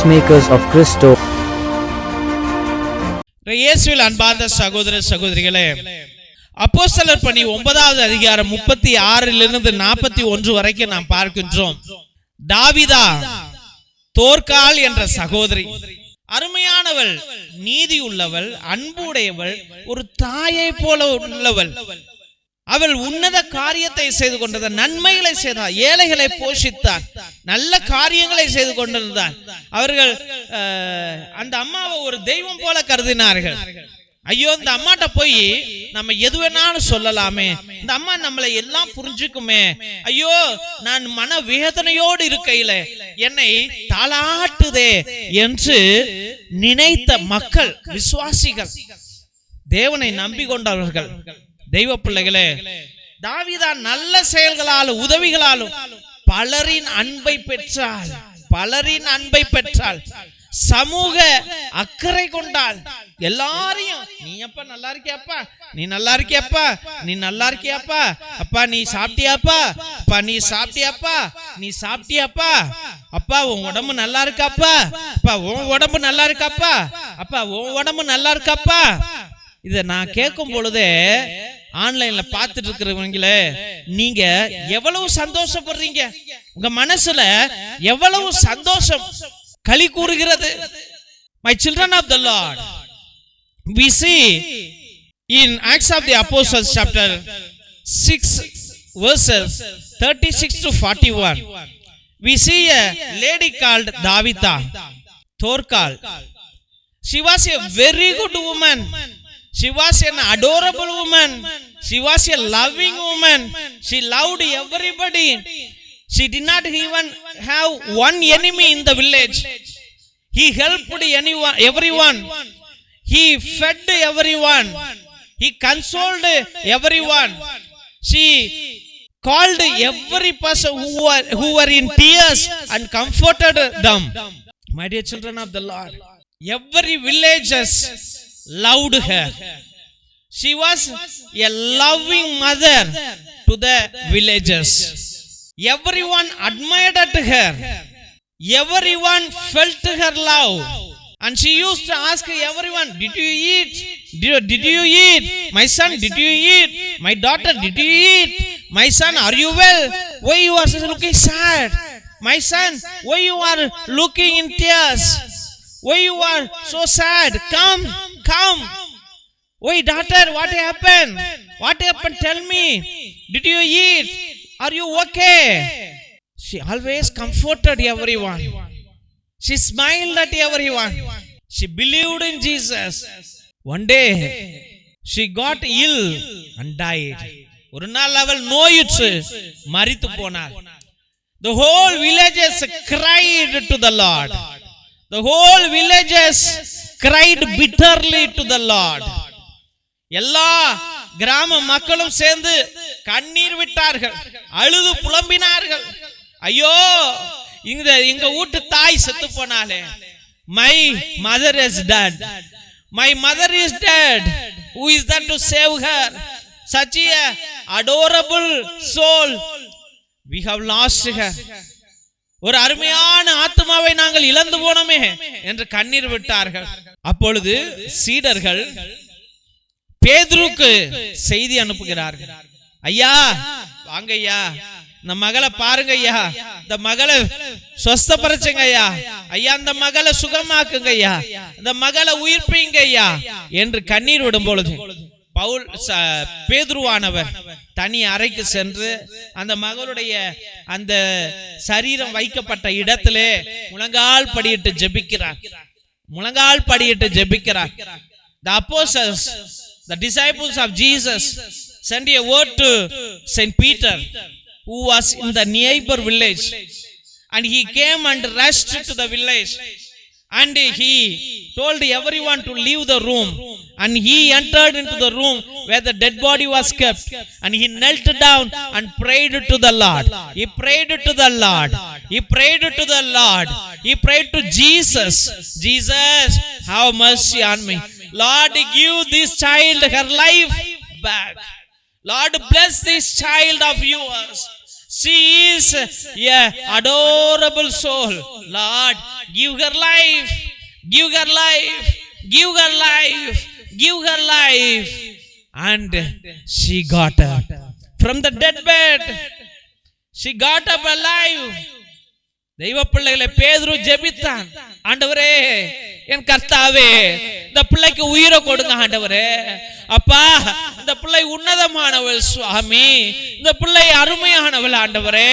Peacemakers of Christo. இயேசுவில் அன்பார்ந்த சகோதர சகோதரிகளே, அப்போஸ்தலர் பணி 9வது அதிகாரம் 36 41 வரைக்கும் நாம் பார்க்கின்றோம். தாவீதா தோர்காள் என்ற சகோதரி அருமையானவள், நீதி உள்ளவள், அன்புடையவள், ஒரு தாயை போல உள்ளவள். அவள் உன்னத காரியத்தை செய்து கொண்டது, நன்மைகளை செய்தார், ஏழைகளை போஷித்தார், நல்ல காரியங்களை செய்து கொண்டிருந்தார். அவர்கள் அந்த அம்மாவை ஒரு தெய்வம் போல கருதினார்கள். ஐயோ, இந்த அம்மாட்ட போய் நம்ம எது வேணாலும் சொல்லலாமே, இந்த அம்மா நம்மளை எல்லாம் புரிஞ்சுக்குமே, ஐயோ நான் மன வேதனையோடு இருக்கையில என்னை தாளாட்டுதே என்று நினைத்த மக்கள், விசுவாசிகள், தேவனை நம்பிக்கொண்டவர்கள், தெய்வ பிள்ளைகளே, தாவீதா நல்ல செயல்களாலும் உதவிகளாலும் பலரின் அன்பை பெற்றாள், சமூக அக்கறை கொண்டாள். எல்லாரையும், நீ அப்பா நல்லா இருக்கியாப்பா, நீ நல்லா இருக்கியாப்பா, நீ நல்லா இருக்கியாப்பா, அப்பா நீ சாப்பிட்டியாப்பா, அப்பா நீ சாப்பிட்டியாப்பா, நீ சாப்பிட்டியாப்பா, அப்பா உன் உடம்பு நல்லா இருக்காப்பா, அப்பா உன் உடம்பு நல்லா இருக்காப்பா, அப்பா உன் உடம்பு நல்லா இருக்காப்பா. இத நான் கேட்கும் பொழுதே ஆன்லைன்ல பார்த்துட்டு இருக்கிறவங்களே, நீங்க எவ்வளவு சந்தோஷப்படுறீங்க, உங்க மனசுல எவ்வளவு சந்தோஷம் களி கூறுகிறது. My children of the Lord, we see in Acts of the Apostles chapter 6 verses 36 to 41, we see a lady called Davida, Thorkal. She was a very good woman. She was an adorable woman. She was a loving woman. She loved everybody. She did not even have one enemy in the village. He helped everyone. He fed everyone. He consoled everyone. She called every person who were in tears and comforted them. My dear children of the Lord, every villagers loved her. She was a loving mother to the villagers. Everyone admired her. Everyone felt her love. And she used to ask everyone, did you eat? Did you eat? My son, did you eat? My daughter, did you eat? My son, are you well? Why you are looking sad? My son, why you are looking in tears? Why you are so sad? Come. Why daughter, what happened? What happened? Tell me. Did you eat? Are you okay? She always comforted everyone. She smiled at everyone. She believed in Jesus. One day she got ill and died. ஒரு நாள் அவள் நோயுற்று மரித்து போனாள். The whole villages cried to the Lord. The whole villages cried bitterly to the Lord. எல்லா கிராம மக்களும் சேர்ந்து கண்ணீர் விட்டார்கள், அழுது புலம்பினார்கள். ஐயோ, எங்க வீட்டு தாய் செத்து போனாலே. My mother is dead. My mother is dead. Who is that to save her? Such a adorable soul. We have lost her. ஒரு அருமையான ஆத்மாவை நாங்கள் இழந்து போனோமே என்று கண்ணீர் விட்டார்கள். அப்பொழுது சீடர்கள் பேதுருக்கு செய்தி அனுப்புகிறார்கள். ஐயா வாங்க ஐயா, இந்த மகளை பாருங்க ஐயா, இந்த மகளை சொஸ்தப்படுத்துங்க ஐயா, ஐயா இந்த மகளை சுகமாக்குங்க ஐயா, இந்த மகளை உயிர்ப்பீங்க ஐயா என்று கண்ணீர் விடும் பொழுது பேதுருவானவர் தனி அறைக்கு சென்று அந்த மகளுடைய அந்த சரீரம் வைக்கப்பட்ட இடத்திலே முழங்கால் படியிட்டு ஜெபிக்கிறார். The apostles, the disciples of Jesus, sent a word to Saint Peter, who was in the neighbor village, and he came and rushed to the village, and he told everyone to leave the room, and he entered into the room where the dead body was kept, and he knelt down and prayed to the Lord. He prayed to the Lord. He prayed to Jesus. Jesus, have mercy on me. Lord, give this child her life back. Lord, bless this child of yours. She is a adorable soul. Lord, give her life, give her life, give her life, give her life. And she got up from the deathbed. She got up alive. தெய்வ பிள்ளைகளை பேதுரு ஜெபித்தான். ஆண்டவரே, என் கர்த்தாவே, இந்த பிள்ளைக்கு உயிரை கொடுங்க ஆண்டவரே. அப்பா, இந்த பிள்ளை உன்னதமானவள் சுவாமி, இந்த பிள்ளை அருமையானவள் ஆண்டவரே.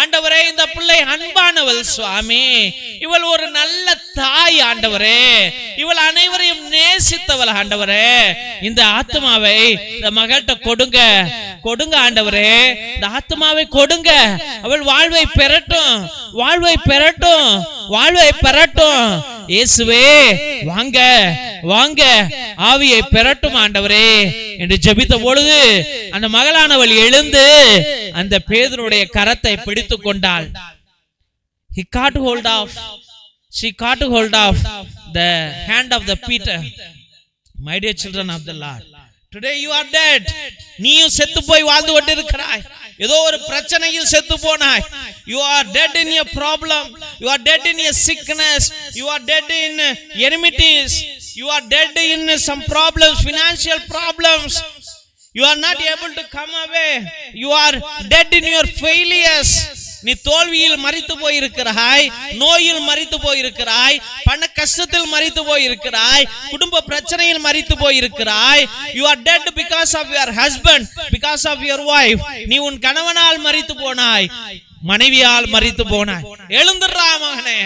ஆண்டவரே, இந்த பிள்ளை அன்பானவள் சுவாமி, இவள் ஒரு நல்ல தாய் ஆண்டவரே, இவள் அனைவரையும் நேசித்தவள் ஆண்டவரே. இந்த ஆத்மாவை இந்த மகள்கிட்ட கொடுங்க, கொடுங்க ஆண்டவரே. இந்த ஆத்மாவை கொடுங்க, அவள் வாழ்வை பெறட்டும், வாழ்வை பெறட்டும், வாழ்வை பெறட்டும். இயேசுவே, வாங்க வாங்க, ஆவியை பெறட்டும் ஆண்டவரே என்று ஜெபித்த பொழுது அந்த மகளானவள் எழுந்து அந்த பேதுருடைய கரத்தை பிடித்துக் கொண்டாள். He caught hold of, she caught hold of the hand of the Peter. My dear children of the Lord, today you are dead. நீயும் செத்து போய் வாழ்ந்து கொண்டிருக்கிறாய். ஏதோ ஒரு பிரச்சனையில் செத்து போனாய். You are dead in your problem, you are dead in your sickness, you are dead in enmities, you are dead in some problems, financial problems. You are not able to come away. You are dead in your failures. நீ தோல்வியில் மரித்து போயிருக்கிறாய், நோயில் மரித்து போயிருக்கிறாய், பண கஷ்டத்தில் மரித்து போயிருக்கிறாய், குடும்ப பிரச்சனையில் மரித்து போயிருக்கிறாய். You are dead because of your husband, because of your wife. நீ உன் கணவனால் மரித்து போனாய், மனைவியால் மரித்து போனாய். எழுந்துடுறா மகனே,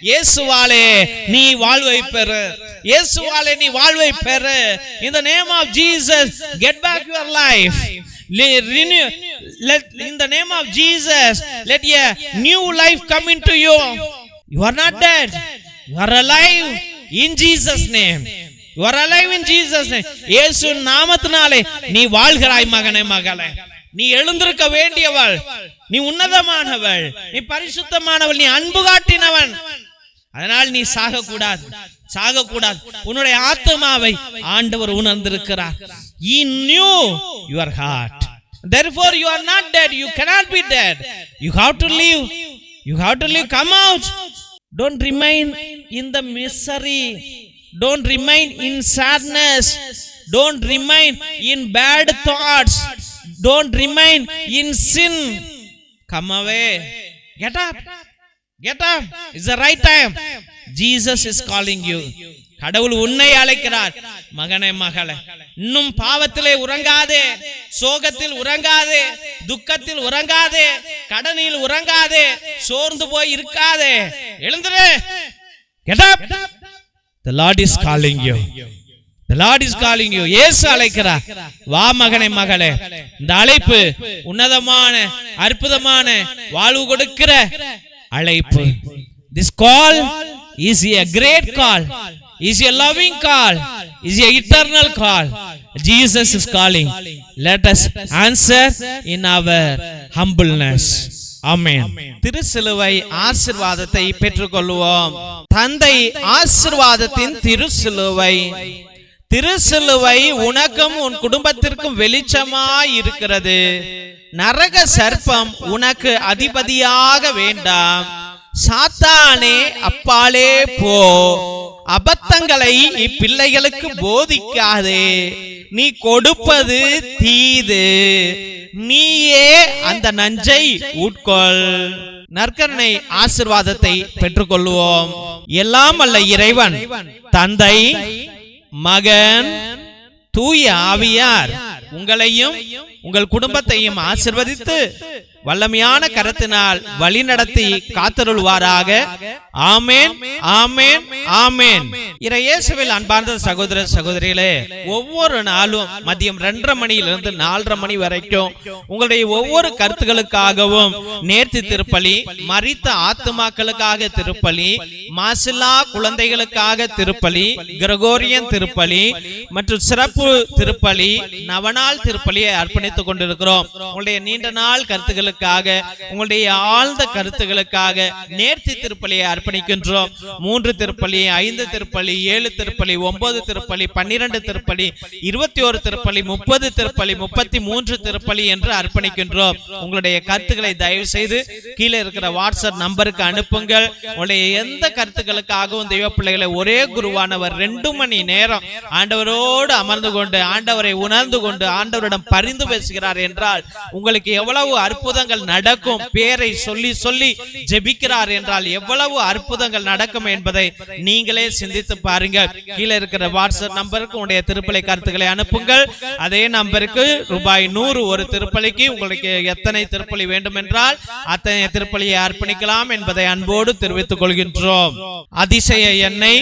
இயேசுவாலே நீ வாழ்வை பெறு, இயேசுவாலே நீ வாழ்வை பெறு. In the name of Jesus, get back your life. Renew, in the name of Jesus, let a new life come into you. You are not dead, you are alive in Jesus name. You are alive in Jesus name. இயேசு நாமத்தினாலே நீ வாழ்கிறாய் மகனே, மகளே. நீ எழுந்திருக்க வேண்டியவள், நீ உன்னதமானவள், நீ பரிசுத்தமானவள், நீ அன்பு காட்டினவன். அதனால் நீ சாகக்கூடாது, சாகக்கூடாது. உன்னுடைய ஆத்மாவை ஆண்டவர் உணர்ந்திருக்கிறார். He knew your heart. Therefore you are not dead. You cannot be dead. You have to live. You have to live. Come out. Don't remain in the misery. Don't remain in sadness. Don't remain in bad thoughts. Don't remain in sin. Come away. Get up. Get up. It's the right time. Jesus is calling you. கடவுள் உன்னை அழைக்கிறார். மகனே, மகளே, இன்னும் பாவத்திலே உறங்காதே, சோகத்தில் உறங்காதே, துக்கத்தில் உறங்காதே, கடனில் உறங்காதே, சோர்ந்து போய் இருக்காதே. எழுந்திரு. Get up. The Lord is calling you. The Lord is calling you. இயேசு அழைக்கிறார். வா மகனே, மகளே. இந்த அழைப்பு உன்னதமான அற்புதமான வாழ்வு கொடுக்கிற அழைப்பு. This call is a great call, is a loving call, is a eternal call. Jesus is calling. Let us answer in our humbleness. Amen. திருசிலுவை ஆசீர்வாதத்தை பெற்றுக்கொள்வோம். தந்தை ஆசீர்வாதத்தின் திருசிலுவை. திருசிலுவை உனக்கும் உன் குடும்பத்திற்கும் வெளிச்சமாய் இருக்கிறது. நரக சர்ப்பம் உனக்கு அதிபதியாக வேண்டாம். சாத்தானே, அப்பாலே போ. அபத்தங்களை இப்பிள்ளைகளுக்கு போதிக்காதே. நீ கொடுப்பது தீது, நீயே அந்த நஞ்சை உட்கொள். நற்கருணை ஆசீர்வாதத்தை பெற்றுக்கொள்வோம். எல்லாம் வல்ல இறைவன் தந்தை, மகன், தூய ஆவியார் உங்களையும் உங்கள் குடும்பத்தையும் ஆசீர்வதித்து வல்லமையான கரத்தினால் வழி நடத்தி காத்தருள்வாராக. ஆமேன், ஆமேன், ஆமேன். இயேசுவில் அன்பார்ந்த சகோதர சகோதரிகளே, ஒவ்வொரு நாளும் மதியம் 2:30 மணியிலிருந்து 4:30 மணி வரைக்கும் உங்களுடைய ஒவ்வொரு கருத்துக்களுக்காகவும் நேர்த்தி திருப்பலி, மரித்த ஆத்துமாக்களுக்காக திருப்பலி, மாசில்லா குழந்தைகளுக்காக திருப்பலி, கிரகோரியன் திருப்பலி மற்றும் சிறப்பு திருப்பலி, நவநாள் திருப்பலியை அர்ப்பணித்துக் கொண்டிருக்கிறோம். உங்களுடைய நீண்ட நாள் கருத்துக்களுக்கு கருத்துகளுக்காக, உங்களுடைய ஆழ்ந்த கருத்துகளுக்காக நேர்த்தி திருப்பலியை அர்ப்பணிக்கின்றோம். 3 திருப்பலி, 5 திருப்பலி, 7 திருப்பலி, 9 திருப்பலி, 12 திருப்பலி, 21 திருப்பலி, 30 திருப்பலி, 33 திருப்பலி என்று அர்ப்பணிக்கின்றோம். உங்களுடைய கருத்துக்களை தயவு செய்து கீழே இருக்கிற வாட்ஸ்அப் நம்பருக்கு அனுப்புங்கள். உங்களுடைய எந்த கருத்துக்களுக்காகவும் தெய்வ பிள்ளைகளை ஒரே குருவானவர் 2 மணி நேரம் ஆண்டவரோடு அமர்ந்து கொண்டு ஆண்டவரை உணர்ந்து கொண்டு ஆண்டவரிடம் பரிந்து பேசுகிறார் என்றால் உங்களுக்கு எவ்வளவு அற்புதங்கள் நடக்கும். பேரை சொல்லி சொல்லி ஜெபிக்கிறார் என்றால் எவ்வளவு அற்புதங்கள் நடக்கும் என்பதை நீங்களே சிந்தித்து பாருங்கள். கீழே இருக்கிற வாட்ஸ்அப் நம்பருக்கு உங்களுடைய திருப்பலி கருத்துக்களை அனுப்புங்கள். அதே நம்பருக்கு ரூபாய் 100 ஒரு திருப்பலிக்கு. உங்களுக்கு எத்தனை திருப்பலி வேண்டும் என்றால் அத்தனை திருப்பலியை அர்ப்பணிக்கலாம் என்பதை அன்போடு தெரிவித்துக் கொள்கின்றோம். அதிசய எண்ணெய்,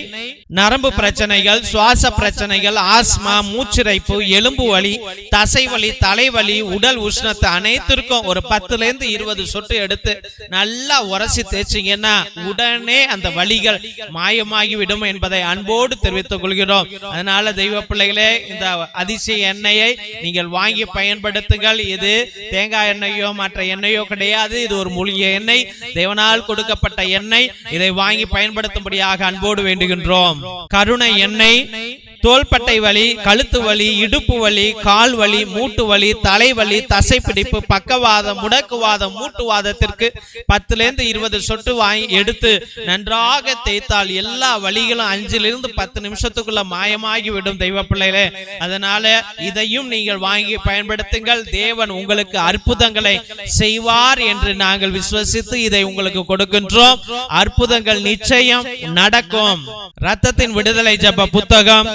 நரம்பு பிரச்சனைகள், சுவாச பிரச்சனைகள், ஆஸ்மா, மூச்சிரைப்பு, எலும்பு வலி, தசை வலி, தலைவலி, உடல் உஷ்ணத்தை அனைத்திற்கும் ஒரு 10 இருந்து 20 சொட்டு எடுத்து நல்லா உரசி தேய்ச்சிங்கன்னா உடனே அந்த வலிகள் மாயமாகிவிடும் என்பதை அன்போடு தெரிவித்துக் கொள்கிறோம். அதனால தெய்வ பிள்ளைகளே, இந்த அதிசய எண்ணெயை நீங்கள் வாங்கி பயன்படுத்துங்கள். இது தேங்காய் எண்ணெயோ மற்ற எண்ணெயோ கிடையாது. இது ஒரு மூலிகை எண்ணெய், தேவனால் கொடுக்கப்பட்ட எண்ணெய். இதை வாங்கி பயன்படுத்தும்படியாக அன்போடு வேண்டுகின்றோம். கருணை எண்ணெய், தோள்பட்டை வலி, கழுத்து வலி, இடுப்பு வலி, கால் வலி, மூட்டு வலி, தலைவலி, தசைப்பிடிப்பு, பக்கவாதம், முடக்குவாதம், மூட்டுவாதத்திற்கு 10 இருந்து 20 சொட்டு வாங்கி எடுத்து நன்றாக தேய்த்தால் எல்லா வலிகளும் 5 இருந்து 10 நிமிஷத்துக்குள்ள மாயமாகிவிடும் தெய்வ பிள்ளைகளே. அதனால இதையும் நீங்கள் வாங்கி பயன்படுத்துங்கள். தேவன் உங்களுக்கு அற்புதங்களை செய்வார் என்று நாங்கள் விசுவசித்து இதை உங்களுக்கு கொடுக்கின்றோம். அற்புதங்கள் நிச்சயம் நடக்கும். ரத்தத்தின் விடுதலை ஜெப புத்தகம்,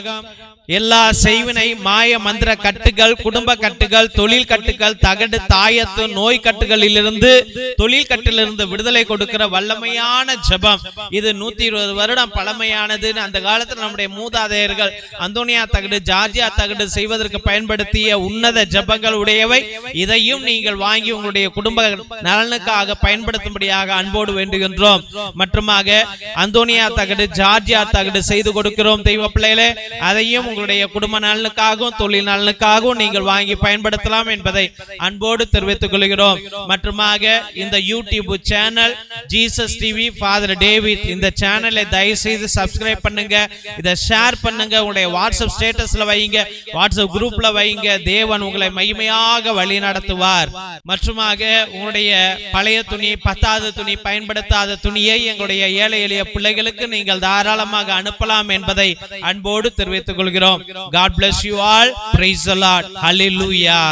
எல்லா செய்வினை, மாய மந்திர கட்டுகள், குடும்ப கட்டுகள், தொழில் கட்டுகள், தகடு, தாயத்து, நோய் கட்டுகளிலிருந்து, தொழில் கட்டிலிருந்து விடுதலை கொடுக்கிற வல்லமையான ஜெபம். இது 120 வருடம் பழமையானது. அந்த காலத்தில் நம்முடைய மூதாதையர்கள் அந்தோனியா தகடு, ஜார்ஜியா தகடு செய்வதற்கு பயன்படுத்திய உன்னத ஜெபங்கள் உடையவை. இதையும் நீங்கள் வாங்கி உங்களுடைய குடும்ப நலனுக்காக பயன்படுத்தும்படியாக அன்போடு வேண்டுகின்றோம். மற்றுமாக அந்தோனியா தகடு, ஜார்ஜியா தகடு செய்து கொடுக்கிறோம் தெய்வ பிள்ளைகளே. அதையும் உங்களுடைய குடும்ப நலனுக்காகவும் தொழில் நலனுக்காகவும் நீங்கள் வாங்கி பயன்படுத்தலாம் என்பதை அன்போடு தெரிவித்துக் கொள்கிறோம். மற்றுமாக இந்த YouTube channel Jesus TV father David, இந்த சேனலை தயவு செய்து சப்ஸ்கிரைப் பண்ணுங்க. இதை ஷேர் பண்ணுங்க. உங்களுடைய வாட்ஸ்அப் ஸ்டேட்டஸ்ல வைங்க, வாட்ஸ்அப் குரூப்ல வைங்க. தேவன் உங்களை மகிமையாக வழி நடத்துவார். மற்றுமாக உங்களுடைய பழைய துணி, பத்தாத துணி, பயன்படுத்தாத துணியை எங்களுடைய ஏழை எளிய பிள்ளைகளுக்கு நீங்கள் தாராளமாக அனுப்பலாம் என்பதை அன்போடு தெரிவித்துக் கொள்கிறோம். God bless you all. Praise the Lord. Hallelujah.